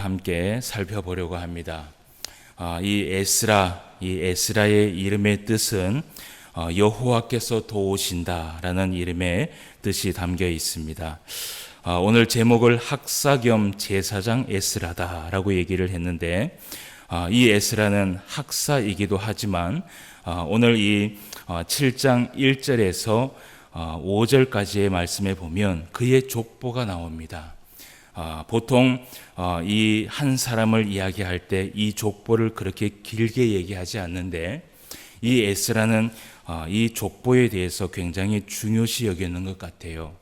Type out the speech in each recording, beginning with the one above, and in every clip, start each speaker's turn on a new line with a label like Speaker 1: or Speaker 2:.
Speaker 1: 함께 살펴보려고 합니다. 이 에스라의 이름의 뜻은 여호와께서 도우신다라는 이름의 뜻이 담겨 있습니다. 오늘 제목을 학사 겸 제사장 에스라다라고 얘기를 했는데, 이 에스라는 학사이기도 하지만 오늘 이 7장 1절에서 5절까지의 말씀에 보면 그의 족보가 나옵니다. 보통 이 한 사람을 이야기할 때 이 족보를 그렇게 길게 얘기하지 않는데, 이 에스라는 이 족보에 대해서 굉장히 중요시 여기는 것 같아요.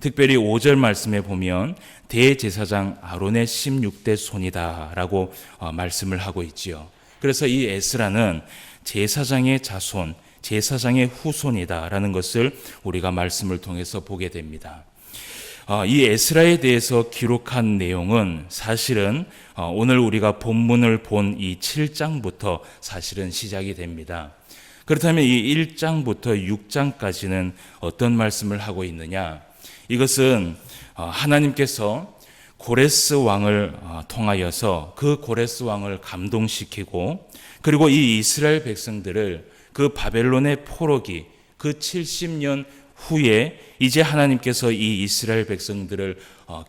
Speaker 1: 특별히 5절 말씀에 보면 대제사장 아론의 16대 손이다 라고 말씀을 하고 있지요. 그래서 이 에스라는 제사장의 자손, 제사장의 후손이다 라는 것을 우리가 말씀을 통해서 보게 됩니다. 이 에스라에 대해서 기록한 내용은 사실은 오늘 우리가 본문을 본 이 7장부터 사실은 시작이 됩니다. 그렇다면 이 1장부터 6장까지는 어떤 말씀을 하고 있느냐? 이것은 하나님께서 고레스 왕을 통하여서 그 고레스 왕을 감동시키고, 그리고 이 이스라엘 백성들을 그 바벨론의 포로기 그 70년 후에 이제 하나님께서 이 이스라엘 백성들을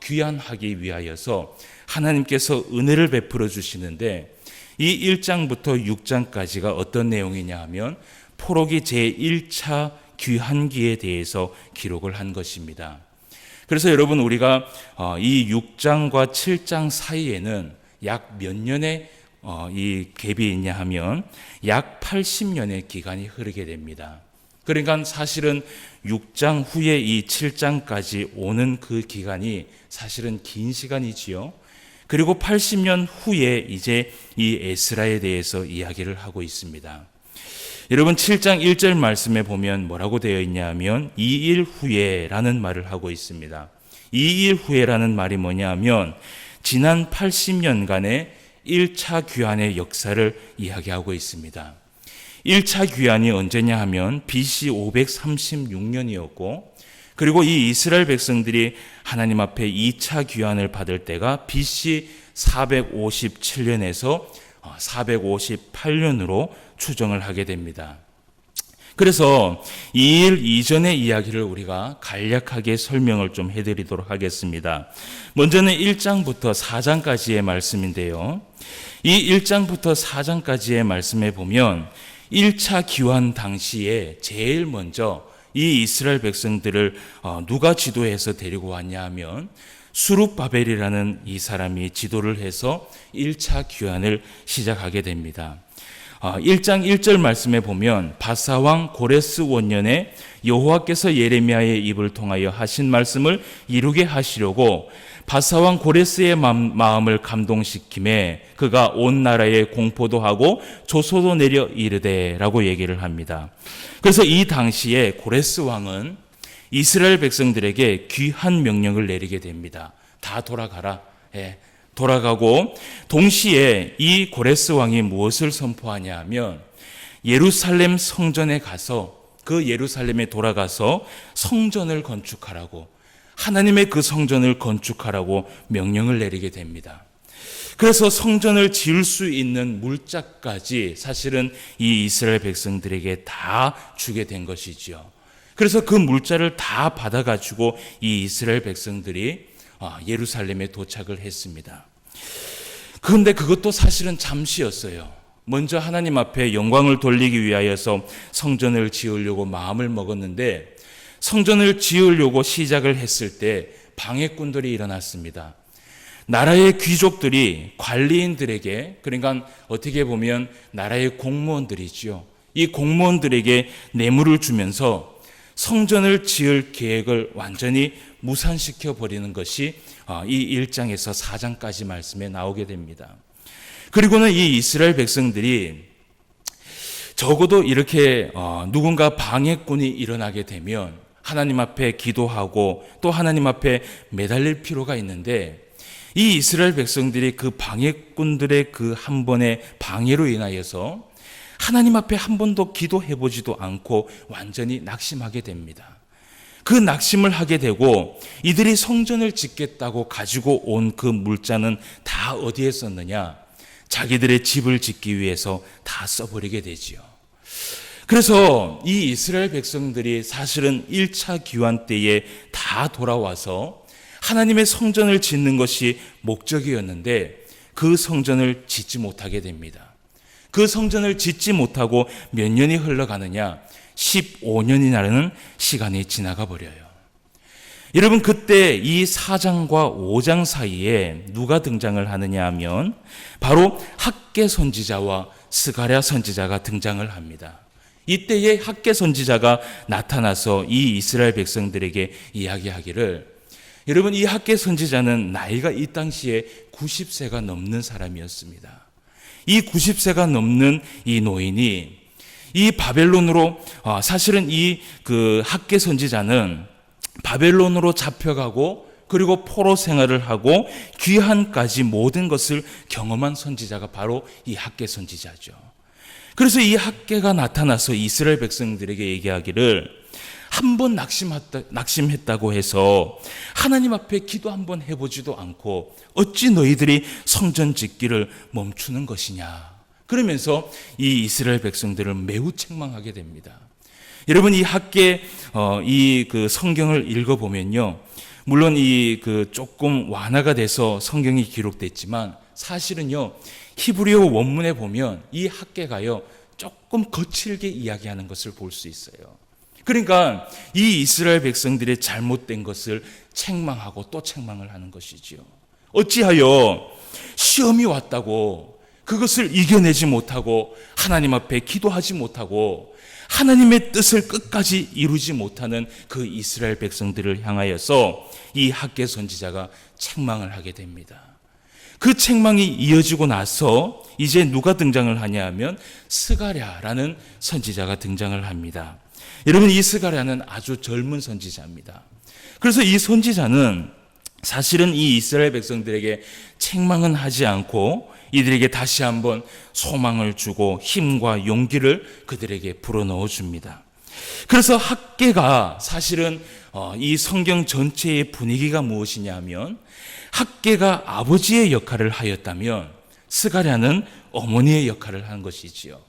Speaker 1: 귀환하기 위하여서 하나님께서 은혜를 베풀어 주시는데, 이 1장부터 6장까지가 어떤 내용이냐 하면 포로기 제1차 귀환기에 대해서 기록을 한 것입니다. 그래서 여러분, 우리가 이 6장과 7장 사이에는 약 몇 년의 이 갭이 있냐 하면 약 80년의 기간이 흐르게 됩니다. 그러니까 사실은 6장 후에 이 7장까지 오는 그 기간이 사실은 긴 시간이지요. 그리고 80년 후에 이제 이 에스라에 대해서 이야기를 하고 있습니다. 여러분, 7장 1절 말씀에 보면 뭐라고 되어 있냐 하면 2일 후에라는 말을 하고 있습니다. 2일 후에라는 말이 뭐냐 하면 지난 80년간의 1차 귀환의 역사를 이야기하고 있습니다. 1차 귀환이 언제냐 하면 BC 536년이었고, 그리고 이 이스라엘 백성들이 하나님 앞에 2차 귀환을 받을 때가 BC 457년에서 458년으로 추정을 하게 됩니다. 그래서 이 일 이전의 이야기를 우리가 간략하게 설명을 좀 해드리도록 하겠습니다. 먼저는 1장부터 4장까지의 말씀인데요. 이 1장부터 4장까지의 말씀에 보면 1차 귀환 당시에 제일 먼저 이 이스라엘 백성들을 누가 지도해서 데리고 왔냐 하면 수룹바벨이라는 이 사람이 지도를 해서 1차 귀환을 시작하게 됩니다. 1장 1절 말씀에 보면 바사왕 고레스 원년에 여호와께서 예레미야의 입을 통하여 하신 말씀을 이루게 하시려고 바사왕 고레스의 마음을 감동시킴에 그가 온 나라에 공포도 하고 조소도 내려 이르되 라고 얘기를 합니다. 그래서 이 당시에 고레스 왕은 이스라엘 백성들에게 귀한 명령을 내리게 됩니다. 다 돌아가라. 돌아가고, 동시에 이 고레스 왕이 무엇을 선포하냐 하면 예루살렘 성전에 가서, 그 예루살렘에 돌아가서 성전을 건축하라고, 하나님의 그 성전을 건축하라고 명령을 내리게 됩니다. 그래서 성전을 지을 수 있는 물자까지 사실은 이 이스라엘 백성들에게 다 주게 된 것이지요. 그래서 그 물자를 다 받아가지고 이 이스라엘 백성들이 예루살렘에 도착을 했습니다. 그런데 그것도 사실은 잠시였어요. 먼저 하나님 앞에 영광을 돌리기 위하여서 성전을 지으려고 마음을 먹었는데, 성전을 지으려고 시작을 했을 때 방해꾼들이 일어났습니다. 나라의 귀족들이 관리인들에게, 그러니까 어떻게 보면 나라의 공무원들이죠. 이 공무원들에게 뇌물을 주면서 성전을 지을 계획을 완전히 무산시켜 버리는 것이 이 1장에서 4장까지 말씀에 나오게 됩니다. 그리고는 이 이스라엘 백성들이 적어도 이렇게 누군가 방해꾼이 일어나게 되면 하나님 앞에 기도하고 또 하나님 앞에 매달릴 필요가 있는데, 이 이스라엘 백성들이 그 방해꾼들의 그 한 번의 방해로 인하여서 하나님 앞에 한 번도 기도해보지도 않고 완전히 낙심하게 됩니다. 그 낙심을 하게 되고 이들이 성전을 짓겠다고 가지고 온 그 물자는 다 어디에 썼느냐? 자기들의 집을 짓기 위해서 다 써버리게 되지요. 그래서 이 이스라엘 백성들이 사실은 1차 기환 때에 다 돌아와서 하나님의 성전을 짓는 것이 목적이었는데 그 성전을 짓지 못하게 됩니다. 그 성전을 짓지 못하고 몇 년이 흘러가느냐? 15년이라는 시간이 지나가 버려요. 여러분, 그때 이 4장과 5장 사이에 누가 등장을 하느냐 하면 바로 학개 선지자와 스가랴 선지자가 등장을 합니다. 이때에 학개 선지자가 나타나서 이 이스라엘 백성들에게 이야기하기를, 여러분, 이 학개 선지자는 나이가 이 당시에 90세가 넘는 사람이었습니다. 이 90세가 넘는 이 노인이 이 바벨론으로, 사실은 이 그 학개 선지자는 바벨론으로 잡혀가고 그리고 포로 생활을 하고 귀환까지 모든 것을 경험한 선지자가 바로 이 학개 선지자죠. 그래서 이 학개가 나타나서 이스라엘 백성들에게 얘기하기를, 한번 낙심했다고 해서 하나님 앞에 기도 한번 해보지도 않고 어찌 너희들이 성전 짓기를 멈추는 것이냐. 그러면서 이 이스라엘 백성들을 매우 책망하게 됩니다. 여러분, 이 학개 이 그 성경을 읽어보면요, 물론 이 그 조금 완화가 돼서 성경이 기록됐지만 사실은요, 히브리어 원문에 보면 이 학개가요 조금 거칠게 이야기하는 것을 볼 수 있어요. 그러니까 이 이스라엘 백성들의 잘못된 것을 책망하고 또 책망을 하는 것이지요. 어찌하여 시험이 왔다고 그것을 이겨내지 못하고 하나님 앞에 기도하지 못하고 하나님의 뜻을 끝까지 이루지 못하는 그 이스라엘 백성들을 향하여서 이 학개 선지자가 책망을 하게 됩니다. 그 책망이 이어지고 나서 이제 누가 등장을 하냐 하면 스가랴라는 선지자가 등장을 합니다. 여러분, 이 스가랴는 아주 젊은 선지자입니다. 그래서 이 선지자는 사실은 이 이스라엘 백성들에게 책망은 하지 않고 이들에게 다시 한번 소망을 주고 힘과 용기를 그들에게 불어넣어 줍니다. 그래서 학개가 사실은 이 성경 전체의 분위기가 무엇이냐 하면, 학개가 아버지의 역할을 하였다면 스가랴는 어머니의 역할을 한 것이지요.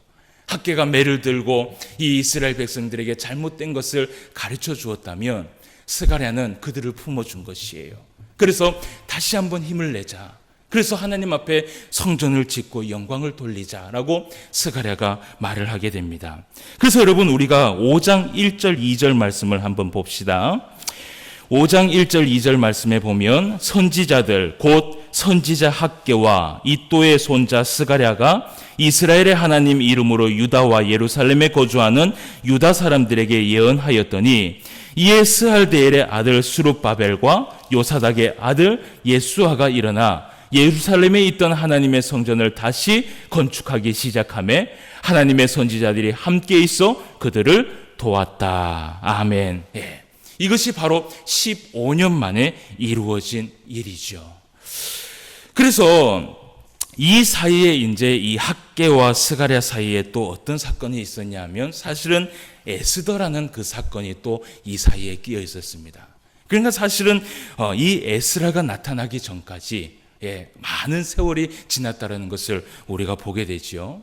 Speaker 1: 학개가 매를 들고 이 이스라엘 백성들에게 잘못된 것을 가르쳐 주었다면 스가랴는 그들을 품어준 것이에요. 그래서 다시 한번 힘을 내자. 그래서 하나님 앞에 성전을 짓고 영광을 돌리자라고 스가랴가 말을 하게 됩니다. 그래서 여러분, 우리가 5장 1절 2절 말씀을 한번 봅시다. 5장 1절 2절 말씀에 보면, 선지자들 곧 선지자 학개와 이또의 손자 스가랴가 이스라엘의 하나님 이름으로 유다와 예루살렘에 거주하는 유다 사람들에게 예언하였더니, 이에 스알데엘의 아들 수룹바벨과 요사닥의 아들 예수아가 일어나 예루살렘에 있던 하나님의 성전을 다시 건축하기 시작하며 하나님의 선지자들이 함께 있어 그들을 도왔다. 아멘. 예. 이것이 바로 15년 만에 이루어진 일이죠. 그래서 이 사이에 이제 이 학개와 스가랴 사이에 또 어떤 사건이 있었냐면, 사실은 에스더라는 그 사건이 또 이 사이에 끼어 있었습니다. 그러니까 사실은 이 에스라가 나타나기 전까지 많은 세월이 지났다는 것을 우리가 보게 되지요.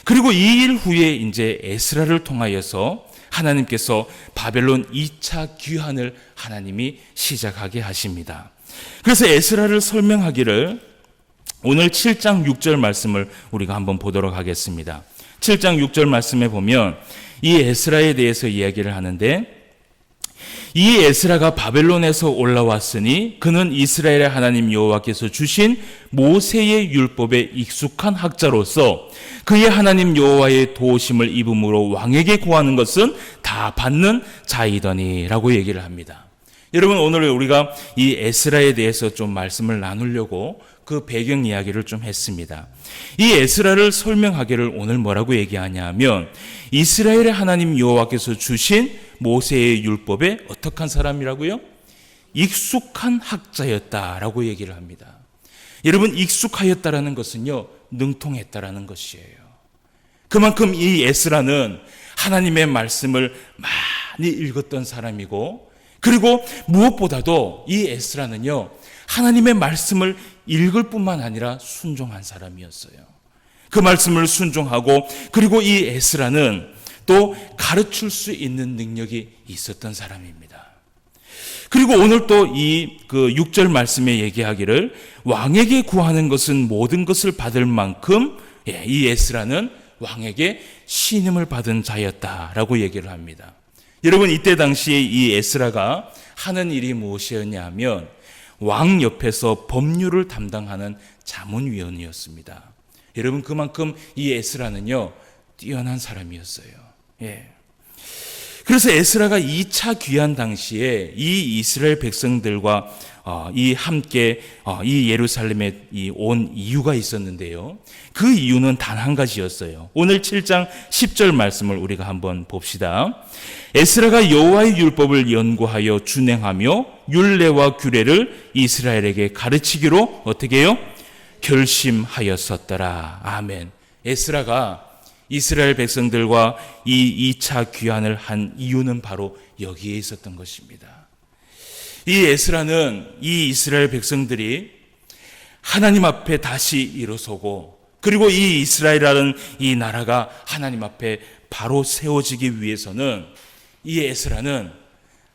Speaker 1: 그리고 이 일 후에 이제 에스라를 통하여서 하나님께서 바벨론 2차 귀환을 하나님이 시작하게 하십니다. 그래서 에스라를 설명하기를 오늘 7장 6절 말씀을 우리가 한번 보도록 하겠습니다. 7장 6절 말씀에 보면 이 에스라에 대해서 이야기를 하는데, 이 에스라가 바벨론에서 올라왔으니 그는 이스라엘의 하나님 여호와께서 주신 모세의 율법에 익숙한 학자로서 그의 하나님 여호와의 도우심을 입음으로 왕에게 구하는 것은 다 받는 자이더니라고 얘기를 합니다. 여러분, 오늘 우리가 이 에스라에 대해서 좀 말씀을 나누려고 그 배경 이야기를 좀 했습니다. 이 에스라를 설명하기를 오늘 뭐라고 얘기하냐 하면, 이스라엘의 하나님 여호와께서 주신 모세의 율법에 어떻게 한 사람이라고요? 익숙한 학자였다라고 얘기를 합니다. 여러분, 익숙하였다라는 것은요, 능통했다라는 것이에요. 그만큼 이 에스라는 하나님의 말씀을 많이 읽었던 사람이고, 그리고 무엇보다도 이 에스라는요, 하나님의 말씀을 읽을 뿐만 아니라 순종한 사람이었어요. 그 말씀을 순종하고, 그리고 이 에스라는 또 가르칠 수 있는 능력이 있었던 사람입니다. 그리고 오늘 또 이 6절 말씀에 얘기하기를 왕에게 구하는 것은 모든 것을 받을 만큼 이 에스라는 왕에게 신임을 받은 자였다라고 얘기를 합니다. 여러분, 이때 당시에 이 에스라가 하는 일이 무엇이었냐 하면 왕 옆에서 법률을 담당하는 자문위원이었습니다. 여러분, 그만큼 이 에스라는요, 뛰어난 사람이었어요. 그래서 에스라가 2차 귀환 당시에 이 이스라엘 백성들과 이 함께 이 예루살렘에 온 이유가 있었는데요. 그 이유는 단 한 가지였어요. 오늘 7장 10절 말씀을 우리가 한번 봅시다. 에스라가 여호와의 율법을 연구하여 준행하며 율례와 규례를 이스라엘에게 가르치기로 어떻게 해요? 결심하였었더라. 아멘. 에스라가 이스라엘 백성들과 이 2차 귀환을 한 이유는 바로 여기에 있었던 것입니다. 이 에스라는 이 이스라엘 백성들이 하나님 앞에 다시 일어서고, 그리고 이 이스라엘이라는 이 나라가 하나님 앞에 바로 세워지기 위해서는 이 에스라는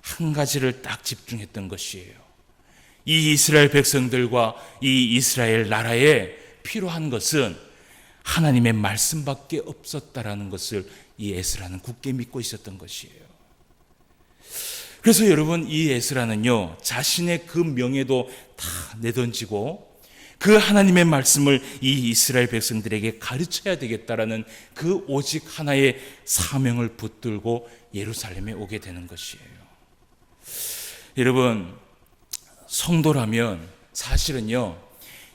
Speaker 1: 한 가지를 딱 집중했던 것이에요. 이 이스라엘 백성들과 이 이스라엘 나라에 필요한 것은 하나님의 말씀밖에 없었다라는 것을 이 에스라는 굳게 믿고 있었던 것이에요. 그래서 여러분, 이 에스라는요, 자신의 그 명예도 다 내던지고 그 하나님의 말씀을 이 이스라엘 백성들에게 가르쳐야 되겠다라는 그 오직 하나의 사명을 붙들고 예루살렘에 오게 되는 것이에요. 여러분, 성도라면 사실은요,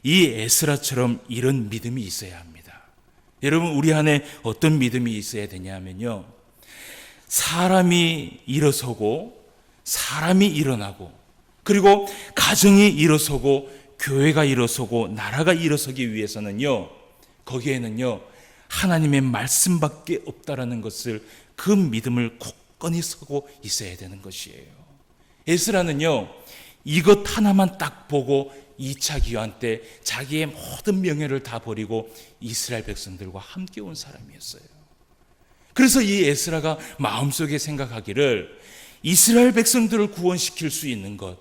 Speaker 1: 이 에스라처럼 이런 믿음이 있어야 합니다. 여러분, 우리 안에 어떤 믿음이 있어야 되냐면요, 사람이 일어서고 사람이 일어나고, 그리고 가정이 일어서고 교회가 일어서고 나라가 일어서기 위해서는요, 거기에는요 하나님의 말씀밖에 없다라는 것을, 그 믿음을 굳건히 서고 있어야 되는 것이에요. 에스라는요, 이것 하나만 딱 보고 2차 귀환 때 자기의 모든 명예를 다 버리고 이스라엘 백성들과 함께 온 사람이었어요. 그래서 이 에스라가 마음속에 생각하기를 이스라엘 백성들을 구원시킬 수 있는 것,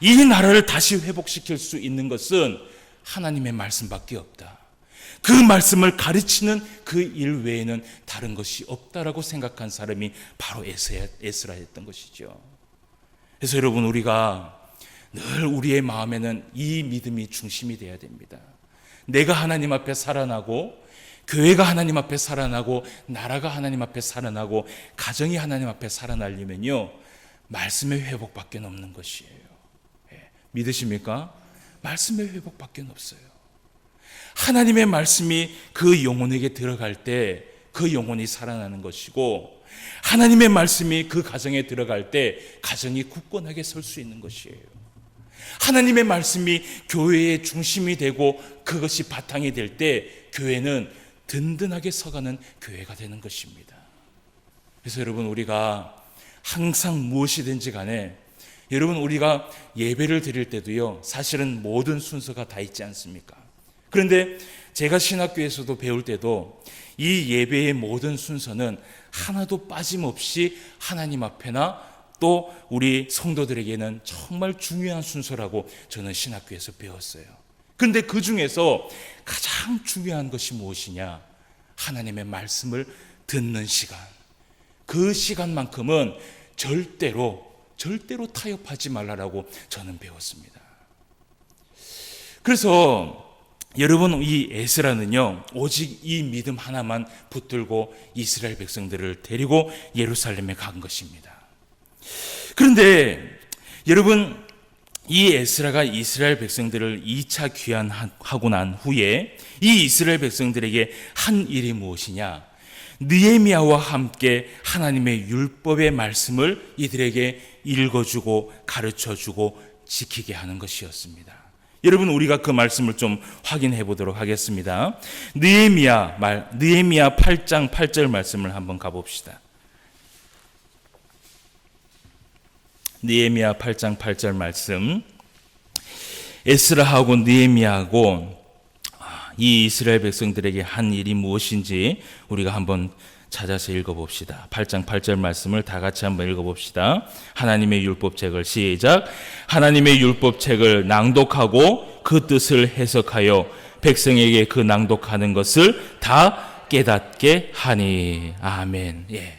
Speaker 1: 이 나라를 다시 회복시킬 수 있는 것은 하나님의 말씀밖에 없다. 그 말씀을 가르치는 그 일 외에는 다른 것이 없다라고 생각한 사람이 바로 에스라였던 것이죠. 그래서 여러분, 우리가 늘 우리의 마음에는 이 믿음이 중심이 되어야 됩니다. 내가 하나님 앞에 살아나고, 교회가 하나님 앞에 살아나고, 나라가 하나님 앞에 살아나고, 가정이 하나님 앞에 살아나려면요, 말씀의 회복밖에 없는 것이에요. 믿으십니까? 말씀의 회복밖에 없어요. 하나님의 말씀이 그 영혼에게 들어갈 때 그 영혼이 살아나는 것이고, 하나님의 말씀이 그 가정에 들어갈 때 가정이 굳건하게 설 수 있는 것이에요. 하나님의 말씀이 교회의 중심이 되고 그것이 바탕이 될 때 교회는 든든하게 서가는 교회가 되는 것입니다. 그래서 여러분, 우리가 항상 무엇이든지 간에, 여러분, 우리가 예배를 드릴 때도요, 사실은 모든 순서가 다 있지 않습니까? 그런데 제가 신학교에서도 배울 때도 이 예배의 모든 순서는 하나도 빠짐없이 하나님 앞에나 또 우리 성도들에게는 정말 중요한 순서라고 저는 신학교에서 배웠어요. 그런데 그 중에서 가장 중요한 것이 무엇이냐? 하나님의 말씀을 듣는 시간. 그 시간만큼은 절대로 타협하지 말라라고 저는 배웠습니다. 그래서 여러분, 이 에스라는요, 오직 이 믿음 하나만 붙들고 이스라엘 백성들을 데리고 예루살렘에 간 것입니다. 그런데 여러분, 이 에스라가 이스라엘 백성들을 2차 귀환하고 난 후에 이 이스라엘 백성들에게 한 일이 무엇이냐? 느헤미야와 함께 하나님의 율법의 말씀을 이들에게 읽어주고 가르쳐주고 지키게 하는 것이었습니다. 여러분, 우리가 그 말씀을 좀 확인해 보도록 하겠습니다. 느헤미야 8장 8절 말씀을 한번 가봅시다. 느헤미야 8장 8절 말씀. 에스라하고 느헤미야하고 이 이스라엘 백성들에게 한 일이 무엇인지 우리가 한번 찾아서 읽어봅시다. 8장 8절 말씀을 다 같이 한번 읽어봅시다. 하나님의 율법책을 시작. 하나님의 율법책을 낭독하고 그 뜻을 해석하여 백성에게 그 낭독하는 것을 다 깨닫게 하니. 아멘. 예.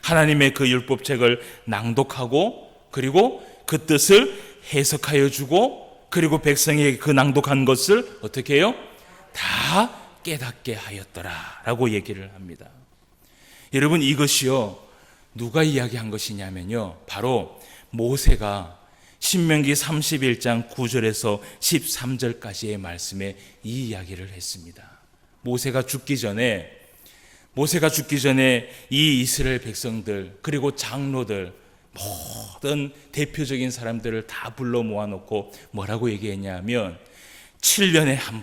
Speaker 1: 하나님의 그 율법책을 낭독하고 그리고 그 뜻을 해석하여 주고 그리고 백성에게 그 낭독한 것을 어떻게 해요? 다 깨닫게 하였더라 라고 얘기를 합니다. 여러분, 이것이요 누가 이야기한 것이냐면요 바로 모세가 신명기 31장 9절에서 13절까지의 말씀에 이 이야기를 했습니다. 모세가 죽기 전에 이 이스라엘 백성들 그리고 장로들 모든 대표적인 사람들을 다 불러 모아놓고 뭐라고 얘기했냐면 7년에 한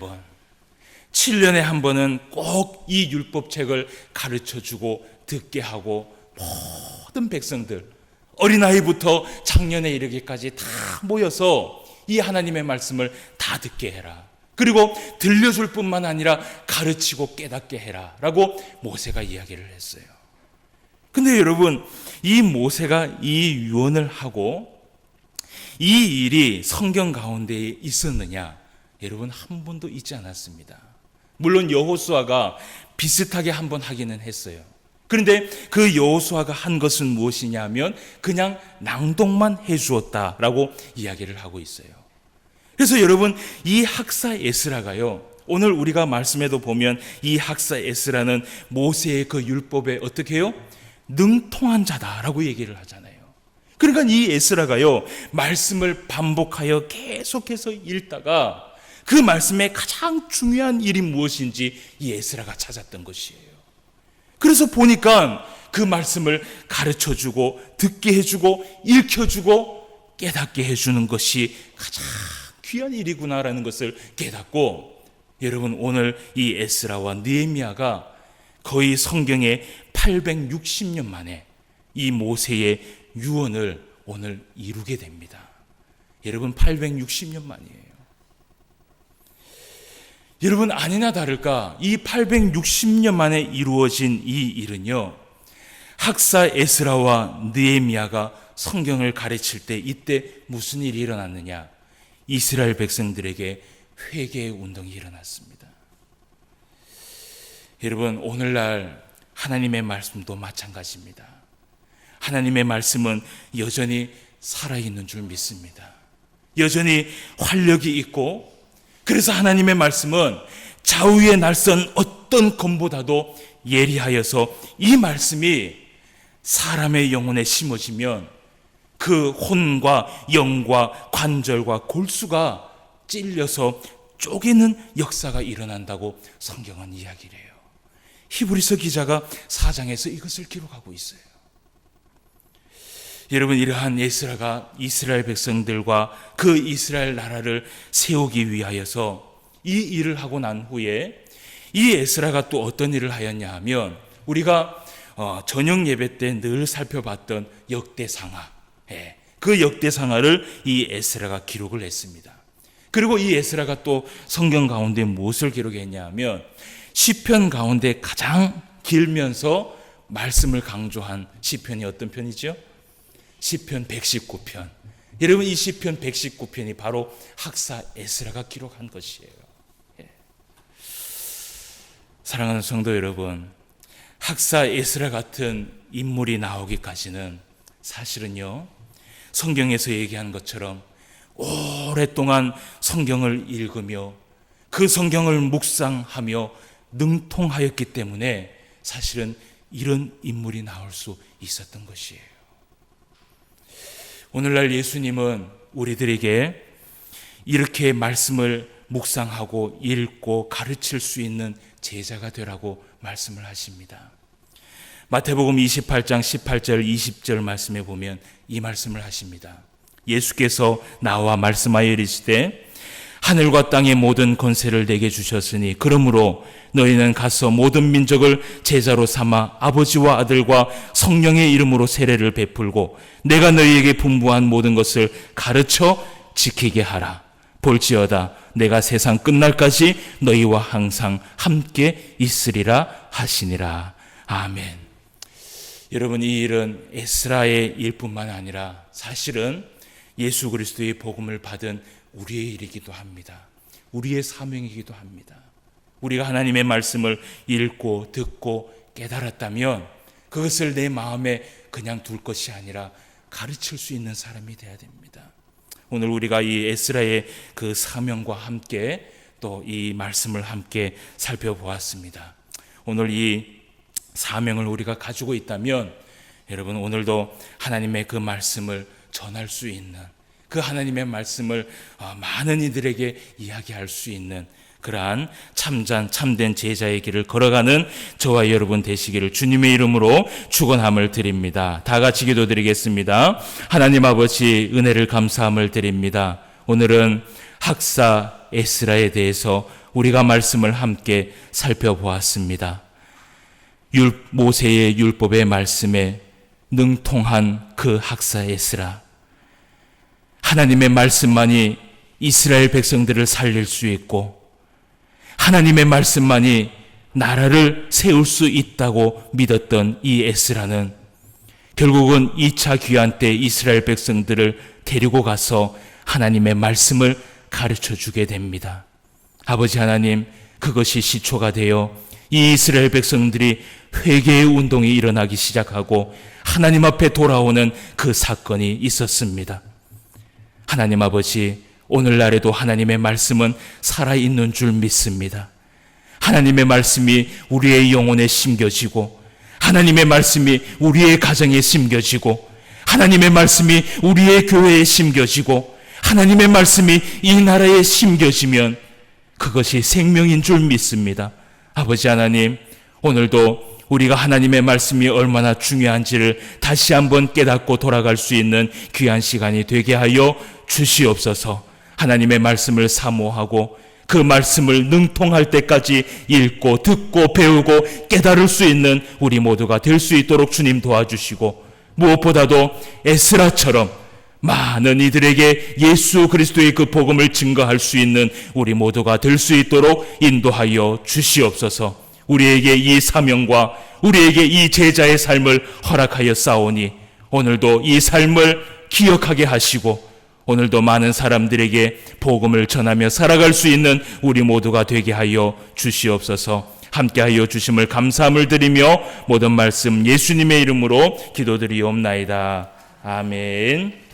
Speaker 1: 번은 꼭 이 율법책을 가르쳐주고 듣게 하고 모든 백성들 어린아이부터 장년에 이르기까지 다 모여서 이 하나님의 말씀을 다 듣게 해라. 그리고 들려줄 뿐만 아니라 가르치고 깨닫게 해라 라고 모세가 이야기를 했어요. 근데 여러분, 이 모세가 이 유언을 하고 이 일이 성경 가운데 있었느냐? 여러분, 한 번도 있지 않았습니다. 물론 여호수아가 비슷하게 한 번 하기는 했어요. 그런데 그 여호수아가 한 것은 무엇이냐면 그냥 낭독만 해주었다라고 이야기를 하고 있어요. 그래서 여러분, 이 학사 에스라가요 오늘 우리가 말씀에도 보면 이 학사 에스라는 모세의 그 율법에 어떻게 해요? 능통한 자다라고 얘기를 하잖아요. 그러니까 이 에스라가요 말씀을 반복하여 계속해서 읽다가 그 말씀의 가장 중요한 일이 무엇인지 이 에스라가 찾았던 것이에요. 그래서 보니까 그 말씀을 가르쳐주고 듣게 해주고 읽혀주고 깨닫게 해주는 것이 가장 귀한 일이구나라는 것을 깨닫고, 여러분 오늘 이 에스라와 느헤미야가 거의 성경에 860년 만에 이 모세의 유언을 오늘 이루게 됩니다. 여러분 860년 만이에요. 여러분, 아니나 다를까 이 860년 만에 이루어진 이 일은요 학사 에스라와 느헤미야가 성경을 가르칠 때 이때 무슨 일이 일어났느냐? 이스라엘 백성들에게 회개의 운동이 일어났습니다. 여러분, 오늘날 하나님의 말씀도 마찬가지입니다. 하나님의 말씀은 여전히 살아있는 줄 믿습니다. 여전히 활력이 있고, 그래서 하나님의 말씀은 좌우의 날선 어떤 검보다도 예리하여서 이 말씀이 사람의 영혼에 심어지면 그 혼과 영과 관절과 골수가 찔려서 쪼개는 역사가 일어난다고 성경은 이야기를 해요. 히브리서 기자가 4장에서 이것을 기록하고 있어요. 여러분, 이러한 에스라가 이스라엘 백성들과 그 이스라엘 나라를 세우기 위하여서 이 일을 하고 난 후에 이 에스라가 또 어떤 일을 하였냐 하면 우리가 저녁 예배 때 늘 살펴봤던 역대상하, 그 역대상하를 이 에스라가 기록을 했습니다. 그리고 이 에스라가 또 성경 가운데 무엇을 기록했냐 하면 시편 가운데 가장 길면서 말씀을 강조한 시편이 어떤 편이죠? 시편 119편. 여러분, 이 시편 119편이 바로 학사 에스라가 기록한 것이에요. 사랑하는 성도 여러분, 학사 에스라 같은 인물이 나오기까지는 사실은요 성경에서 얘기하는 것처럼 오랫동안 성경을 읽으며 그 성경을 묵상하며 능통하였기 때문에 사실은 이런 인물이 나올 수 있었던 것이에요. 오늘날 예수님은 우리들에게 이렇게 말씀을 묵상하고 읽고 가르칠 수 있는 제자가 되라고 말씀을 하십니다. 마태복음 28장 18절 20절 말씀에 보면 이 말씀을 하십니다. 예수께서 나와 말씀하여 이르시되 하늘과 땅의 모든 권세를 내게 주셨으니 그러므로 너희는 가서 모든 민족을 제자로 삼아 아버지와 아들과 성령의 이름으로 세례를 베풀고 내가 너희에게 분부한 모든 것을 가르쳐 지키게 하라. 볼지어다 내가 세상 끝날까지 너희와 항상 함께 있으리라 하시니라. 아멘. 여러분, 이 일은 에스라의 일뿐만 아니라 사실은 예수 그리스도의 복음을 받은 우리의 일이기도 합니다. 우리의 사명이기도 합니다. 우리가 하나님의 말씀을 읽고 듣고 깨달았다면 그것을 내 마음에 그냥 둘 것이 아니라 가르칠 수 있는 사람이 되어야 됩니다. 오늘 우리가 이 에스라의 그 사명과 함께 또 이 말씀을 함께 살펴보았습니다. 오늘 이 사명을 우리가 가지고 있다면 여러분, 오늘도 하나님의 그 말씀을 전할 수 있는, 그 하나님의 말씀을 많은 이들에게 이야기할 수 있는 그러한 참된 제자의 길을 걸어가는 저와 여러분 되시기를 주님의 이름으로 축원함을 드립니다. 다 같이 기도드리겠습니다. 하나님 아버지, 은혜를 감사함을 드립니다. 오늘은 학사 에스라에 대해서 우리가 말씀을 함께 살펴보았습니다. 모세의 율법의 말씀에 능통한 그 학사 에스라, 하나님의 말씀만이 이스라엘 백성들을 살릴 수 있고 하나님의 말씀만이 나라를 세울 수 있다고 믿었던 이 에스라는 결국은 2차 귀환 때 이스라엘 백성들을 데리고 가서 하나님의 말씀을 가르쳐 주게 됩니다. 아버지 하나님, 그것이 시초가 되어 이 이스라엘 백성들이 회개의 운동이 일어나기 시작하고 하나님 앞에 돌아오는 그 사건이 있었습니다. 하나님 아버지, 오늘날에도 하나님의 말씀은 살아있는 줄 믿습니다. 하나님의 말씀이 우리의 영혼에 심겨지고 하나님의 말씀이 우리의 가정에 심겨지고 하나님의 말씀이 우리의 교회에 심겨지고 하나님의 말씀이 이 나라에 심겨지면 그것이 생명인 줄 믿습니다. 아버지 하나님, 오늘도 우리가 하나님의 말씀이 얼마나 중요한지를 다시 한번 깨닫고 돌아갈 수 있는 귀한 시간이 되게 하여 주시옵소서. 하나님의 말씀을 사모하고 그 말씀을 능통할 때까지 읽고 듣고 배우고 깨달을 수 있는 우리 모두가 될 수 있도록 주님 도와주시고, 무엇보다도 에스라처럼 많은 이들에게 예수 그리스도의 그 복음을 증거할 수 있는 우리 모두가 될 수 있도록 인도하여 주시옵소서. 우리에게 이 사명과 우리에게 이 제자의 삶을 허락하여 싸우니 오늘도 이 삶을 기억하게 하시고 오늘도 많은 사람들에게 복음을 전하며 살아갈 수 있는 우리 모두가 되게 하여 주시옵소서. 함께하여 주심을 감사함을 드리며 모든 말씀 예수님의 이름으로 기도드리옵나이다. 아멘.